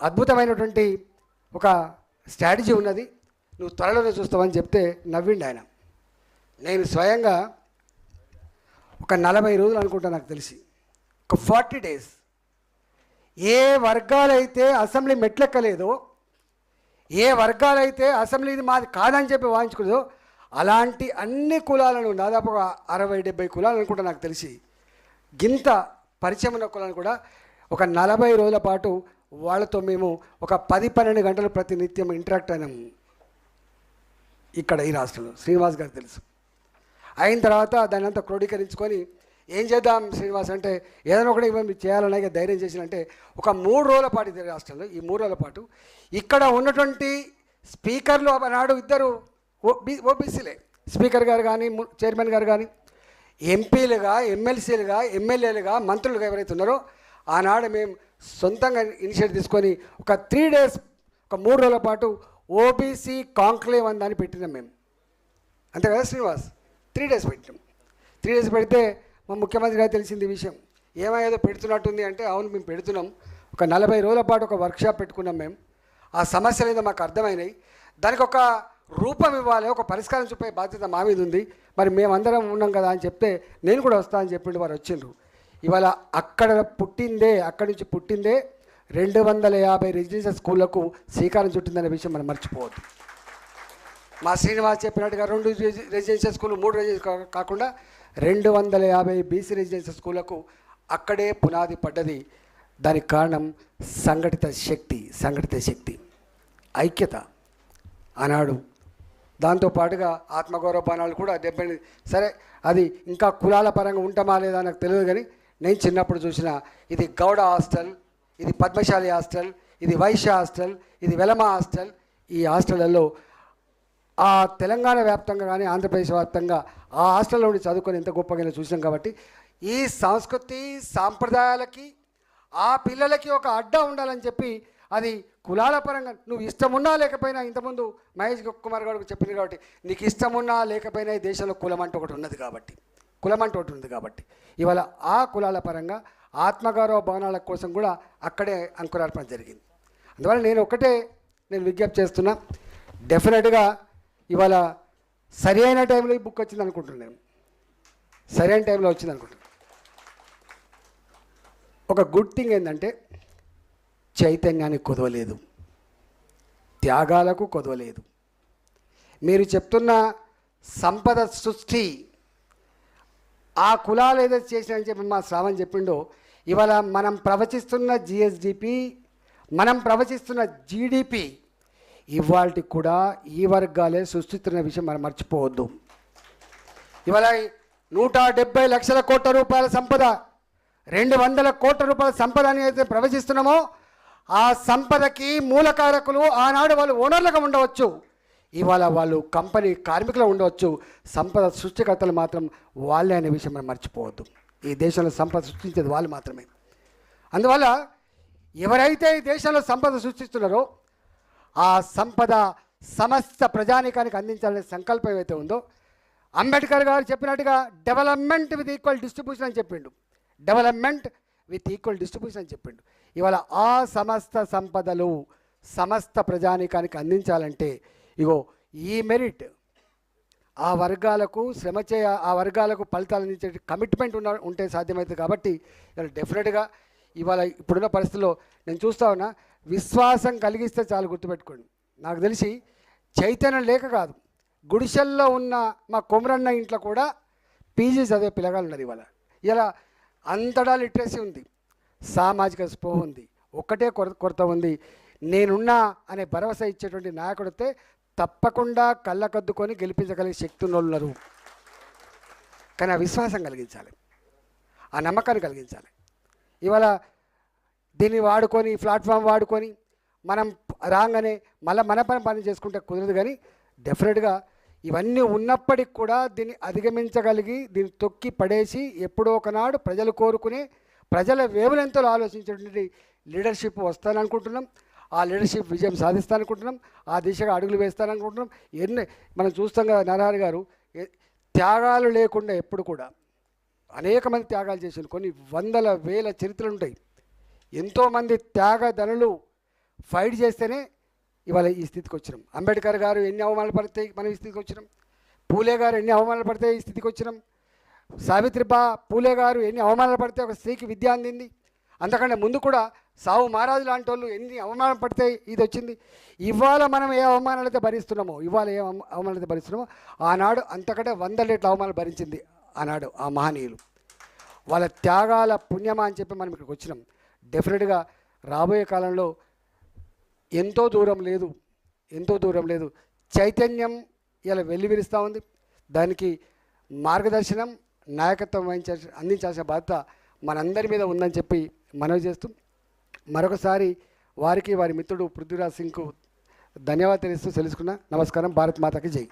అద్భుతమైనటువంటి ఒక స్ట్రాటజీ ఉన్నది, నువ్వు త్వరలోనే చూస్తావని చెప్తే నవ్విండి ఆయన. నేను స్వయంగా ఒక 40 రోజులు అనుకుంటా, నాకు తెలిసి ఒక 40 days ఏ వర్గాలైతే అసెంబ్లీ మెట్లెక్కలేదో, ఏ వర్గాలైతే అసెంబ్లీ ఇది మాది కాదని చెప్పి వాయించుకుందో అలాంటి అన్ని కులాలను, దాదాపు 60-70 కులాలు అనుకుంటా నాకు తెలిసి, గింత పరిచయం ఉన్న కులాలను కూడా ఒక 40 రోజుల పాటు వాళ్ళతో మేము ఒక 10-12 గంటలు ప్రతినిత్యం ఇంటరాక్ట్ అయినాము. ఇక్కడ ఈ రాష్ట్రంలో శ్రీనివాస్ గారికి తెలుసు. అయిన తర్వాత దాన్ని అంతా క్రోడీకరించుకొని ఏం చేద్దాం శ్రీనివాస్ అంటే, ఏదైనా ఒకటి మేము చేయాలనే ధైర్యం చేసినంటే ఒక 3 రోజుల పాటు ఇది రాష్ట్రంలో, ఈ 3 రోజుల పాటు ఇక్కడ ఉన్నటువంటి స్పీకర్లు ఆనాడు ఇద్దరు ఓబీసీలే, స్పీకర్ గారు కానీ చైర్మన్ గారు కానీ ఎంపీలుగా, ఎమ్మెల్సీలుగా, ఎమ్మెల్యేలుగా, మంత్రులుగా ఎవరైతే ఉన్నారో ఆనాడు మేము సొంతంగా ఇనిషియేటివ్ తీసుకొని ఒక 3 days, ఒక 3 రోజుల పాటు ఓబీసీ కాంక్లేవ్ అని దాన్ని పెట్టినాం మేము. అంతే కదా శ్రీనివాస్? 3 days పెట్టినాం. 3 days పెడితే మా ముఖ్యమంత్రి గారు తెలిసింది ఈ విషయం. ఏదో పెడుతున్నట్టుంది అంటే, అవును మేము పెడుతున్నాం. ఒక 40 రోజుల పాటు ఒక వర్క్షాప్ పెట్టుకున్నాం మేము. ఆ సమస్యలు ఏదో మాకు అర్థమైనాయి, దానికి ఒక రూపం ఇవ్వాలి, ఒక పరిష్కారం చూపే బాధ్యత మా మీద ఉంది, మరి మేమందరం ఉన్నాం కదా అని చెప్తే నేను కూడా వస్తా అని చెప్పిండు. వారు వచ్చిండ్రు. ఇవాళ అక్కడి నుంచి పుట్టిందే 250 రెసిడెన్షియల్ స్కూళ్లకు శ్రీకారం చుట్టిందనే విషయం మనం మర్చిపోవద్దు. మా శ్రీనివాస్ చెప్పినట్టుగా 2 రెసిడెన్షియల్ స్కూళ్ళు, 3 రెసిడెన్షియల్ కాకుండా 250 బీసీ రెసిడెన్షియల్ స్కూళ్లకు అక్కడే పునాది పడ్డది. దానికి కారణం సంఘటిత శక్తి, ఐక్యత ఆనాడు. దాంతోపాటుగా ఆత్మగౌరవ బాణాలు కూడా 70. సరే, అది ఇంకా కులాల పరంగా ఉంటామా లేదా నాకు తెలియదు, కానీ నేను చిన్నప్పుడు చూసిన ఇది గౌడ హాస్టల్, ఇది పద్మశాలి హాస్టల్, ఇది వైశ్య హాస్టల్, ఇది వెలమ హాస్టల్. ఈ హాస్టళ్లలో ఆ తెలంగాణ వ్యాప్తంగా కానీ ఆంధ్రప్రదేశ్ వ్యాప్తంగా ఆ హాస్టల్లో ఉండి చదువుకొని ఎంత గొప్పగా చూసినాం. కాబట్టి ఈ సంస్కృతి సాంప్రదాయాలకి ఆ పిల్లలకి ఒక అడ్డా ఉండాలని చెప్పి, అది కులాల పరంగా నువ్వు ఇష్టమున్నా లేకపోయినా, ఇంతకుముందు మహేష్ కుమార్ గారు చెప్పింది కాబట్టి, నీకు ఇష్టమున్నా లేకపోయినా ఈ దేశంలో కులం అంటూ ఒకటి ఉన్నది కాబట్టి ఇవాళ ఆ కులాల పరంగా ఆత్మగౌరవ భవనాల కోసం కూడా అక్కడే అంకురార్పణ జరిగింది. అందువల్ల నేను విజ్ఞప్తి చేస్తున్నా, డెఫినెట్గా ఇవాళ సరి అయిన టైంలో ఈ బుక్ వచ్చింది అనుకుంటున్నాను. సరైన టైంలో వచ్చింది అనుకుంటున్నాను. ఒక గుడ్ థింగ్ ఏంటంటే, చైతన్యానికి కొదవలేదు, త్యాగాలకు కొదవలేదు. మీరు చెప్తున్న సంపద సృష్టి ఆ కులాలు ఏదైతే చేసినని చెప్పి మా శ్రావణ్ చెప్పిండో, ఇవాళ మనం ప్రవచిస్తున్న జిఎస్డిపి, మనం ప్రవచిస్తున్న జీడిపి ఇవాళకి కూడా ఈ వర్గాలే సృష్టిస్తున్న విషయం మనం మర్చిపోవద్దు. ఇవాళ 170 లక్షల కోట్ల రూపాయల సంపద, 200 కోట్ల రూపాయల సంపద అని అయితే ప్రవచిస్తున్నామో, ఆ సంపదకి మూలకారకులు ఆనాడు వాళ్ళు ఓనర్లుగా ఉండవచ్చు, ఇవాళ వాళ్ళు కంపెనీ కార్మికులు ఉండవచ్చు, సంపద సృష్టికర్తలు మాత్రం వాళ్ళే అనే విషయం మనం మర్చిపోవద్దు. ఈ దేశంలో సంపద సృష్టించేది వాళ్ళు మాత్రమే. అందువల్ల ఎవరైతే ఈ దేశంలో సంపద సృష్టిస్తున్నారో ఆ సంపద సమస్త ప్రజానీకానికి అందించాలనే సంకల్పం ఏదైతే ఉందో, అంబేద్కర్ గారు చెప్పినట్టుగా డెవలప్మెంట్ విత్ ఈక్వల్ డిస్ట్రిబ్యూషన్ అని చెప్పిండు. ఇవాళ ఆ సమస్త సంపదలు సమస్త ప్రజానీకానికి అందించాలంటే ఇగో ఈ మెరిట్ ఆ వర్గాలకు ఆ వర్గాలకు ఫలితాలు అందించే కమిట్మెంట్ ఉంటే సాధ్యమవుతుంది. కాబట్టి ఇవాళ డెఫినెట్గా ఇవాళ ఇప్పుడున్న పరిస్థితుల్లో నేను చూస్తా ఉన్నా, విశ్వాసం కలిగిస్తే చాలు. గుర్తుపెట్టుకోండి, నాకు తెలిసి చైతన్యం లేక కాదు, గుడిసెల్లో ఉన్న మా కొమరన్న ఇంట్లో కూడా పీజీ చదివే పిల్లగాళ్ళు ఉన్నారు. ఇలా అంతటా లిటరసీ ఉంది, సామాజిక స్పృహ ఉంది, ఒక్కటే కొరత ఉంది. నేనున్నా అనే భరోసా ఇచ్చేటువంటి నాయకుడితే తప్పకుండా కళ్ళకద్దుకొని గెలిపించగలిగే శక్తి ఉన్నారు. కానీ ఆ విశ్వాసం కలిగించాలి, ఆ నమ్మకాన్ని కలిగించాలి. ఇవాళ దీన్ని వాడుకొని, ప్లాట్ఫామ్ వాడుకొని మనం రాగానే మళ్ళీ మన పని చేసుకుంటే కుదరదు. కానీ డెఫినెట్గా ఇవన్నీ ఉన్నప్పటికి కూడా దీన్ని అధిగమించగలిగి, దీన్ని తొక్కి పడేసి ఎప్పుడో ఒకనాడు ప్రజలు కోరుకునే, ప్రజల వేవులెంతలో ఆలోచించేటువంటి లీడర్షిప్ వస్తాననుకుంటున్నాం. ఆ లీడర్షిప్ విజయం సాధిస్తాననుకుంటున్నాం. ఆ దిశగా అడుగులు వేస్తాననుకుంటున్నాం. మనం చూస్తాం కదా, నరహరి గారు త్యాగాలు లేకుండా ఎప్పుడు కూడా అనేక మంది త్యాగాలు చేసిన కొన్ని వందల వేల చరిత్రలు ఉంటాయి. ఎంతోమంది త్యాగధనులు ఫైట్ చేస్తేనే ఇవాళ ఈ స్థితికి వచ్చినాం. అంబేద్కర్ గారు ఎన్ని అవమానాలు పడితే మనం ఈ స్థితికి వచ్చినాం. పూలే గారు ఎన్ని అవమానాలు పడితే ఈ స్థితికి వచ్చినాం. సావిత్రిబా పూలే గారు ఎన్ని అవమానాలు పడితే ఒక స్త్రీకి విద్య అందింది. అంతకంటే ముందు కూడా సావు మహారాజు లాంటి వాళ్ళు ఎన్ని అవమానం పడితే ఇది వచ్చింది. ఇవాళ మనం ఏ అవమానాలు అయితే భరిస్తున్నామో, అవమానాలు అయితే భరిస్తున్నామో, ఆనాడు అంతకంటే 100 రెట్ల అవమానాలు భరించింది ఆనాడు ఆ మహనీయులు. వాళ్ళ త్యాగాల పుణ్యమా అని చెప్పి మనం ఇక్కడికి వచ్చినాం. డెఫినెట్గా రాబోయే కాలంలో ఎంతో దూరం లేదు చైతన్యం ఇలా వెల్లివిరుస్తూ ఉంది. దానికి మార్గదర్శనం, నాయకత్వం అందించాల్సిన బాధ్యత మనందరి మీద ఉందని చెప్పి మనవి చేస్తూ మరొకసారి వారికి వారి మిత్రుడు పృథ్వీరాజ్ సింగ్కు ధన్యవాదాలు తెలుస్తూ తెలుసుకున్నా. నమస్కారం. భారత్ మాతకి జై.